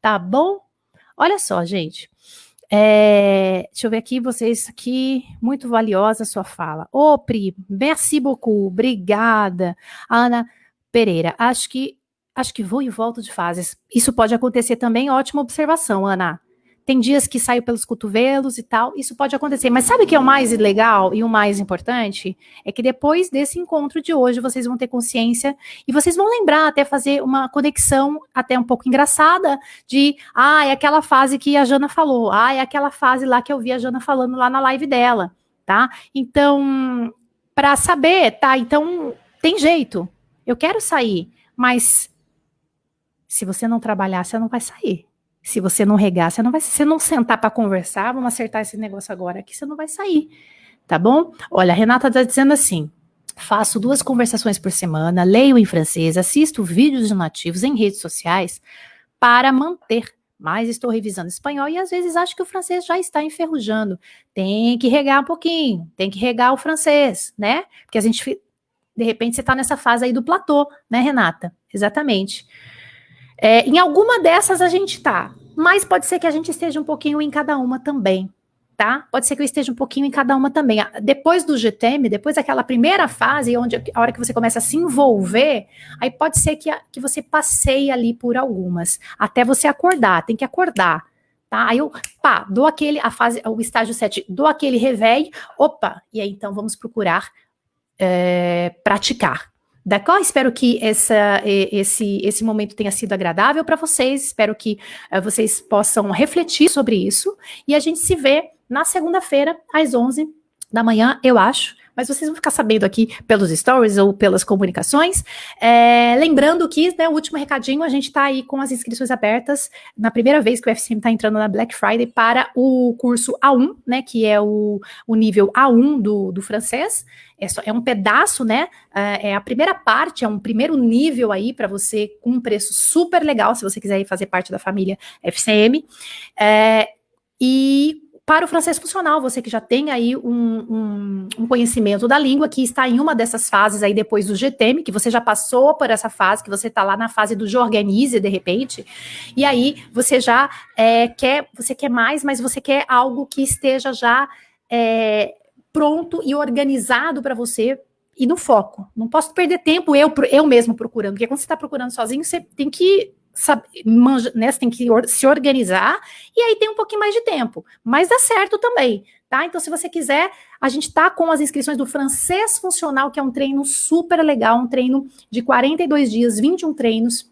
tá bom? Olha só, gente, deixa eu ver aqui, vocês aqui, muito valiosa a sua fala. Ô, Pri, merci beaucoup, obrigada. Ana Pereira, acho que vou e volto de fases. Isso pode acontecer também, ótima observação, Ana. Tem dias que saio pelos cotovelos e tal, isso pode acontecer. Mas sabe o que é o mais legal e o mais importante? É que depois desse encontro de hoje, vocês vão ter consciência e vocês vão lembrar, até fazer uma conexão até um pouco engraçada de, é aquela fase que a Jana falou, é aquela fase lá que eu vi a Jana falando lá na live dela, tá? Então, para saber, tá? Então, tem jeito. Eu quero sair, mas se você não trabalhar, você não vai sair. Se você não regar, você não vai. Se você não sentar para conversar, vamos acertar esse negócio agora aqui, você não vai sair, tá bom? Olha, a Renata tá dizendo assim: faço 2 conversações por semana, leio em francês, assisto vídeos de nativos em redes sociais para manter, mas estou revisando espanhol e às vezes acho que o francês já está enferrujando. Tem que regar um pouquinho, tem que regar o francês, né? Porque a gente, de repente, você está nessa fase aí do platô, né, Renata? Exatamente. Em alguma dessas a gente tá, mas pode ser que a gente esteja um pouquinho em cada uma também, tá? Pode ser que eu esteja um pouquinho em cada uma também. Depois do GTM, depois daquela primeira fase, onde a hora que você começa a se envolver, aí pode ser que você passeie ali por algumas, até você acordar, tem que acordar, tá? Aí eu, pá, dou aquele, o estágio 7, dou aquele reveille, opa, e aí então vamos procurar praticar. D'accord? Espero que esse momento tenha sido agradável para vocês. Espero que vocês possam refletir sobre isso. E a gente se vê na segunda-feira, às 11 da manhã, eu acho. Mas vocês vão ficar sabendo aqui pelos stories ou pelas comunicações. Lembrando que, né, o último recadinho, a gente está aí com as inscrições abertas na primeira vez que o FCM está entrando na Black Friday para o curso A1, né, que é o nível A1 do francês. É um pedaço, né? É a primeira parte, é um primeiro nível aí para você com um preço super legal, se você quiser ir fazer parte da família FCM. E para o francês funcional, você que já tem aí um conhecimento da língua, que está em uma dessas fases aí depois do GTM, que você já passou por essa fase, que você está lá na fase do J'organize, de repente, e aí você já você quer mais, mas você quer algo que esteja já pronto e organizado para você e no foco. Não posso perder tempo eu mesmo procurando, porque quando você está procurando sozinho, você tem que saber, né, você tem que se organizar, e aí tem um pouquinho mais de tempo, mas dá certo também, tá? Então, se você quiser, a gente tá com as inscrições do Francês Funcional, que é um treino super legal, um treino de 42 dias, 21 treinos,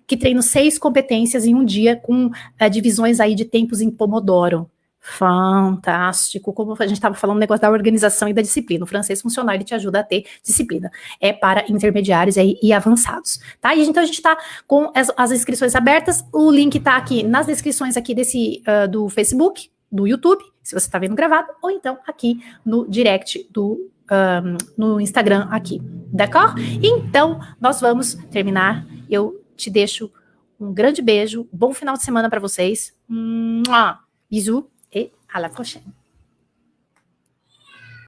que treino 6 competências em um dia, com divisões aí de tempos em Pomodoro. Fantástico, como a gente estava falando, o negócio da organização e da disciplina. O francês funcional, ele te ajuda a ter disciplina. É para intermediários e avançados, tá? E então a gente está com as inscrições abertas. O link está aqui nas descrições aqui do Facebook, do YouTube, se você está vendo gravado, ou então aqui no direct no Instagram aqui, d'accord? Então, nós vamos terminar. Eu te deixo um grande beijo, bom final de semana para vocês. Bisous. Et à la prochaine.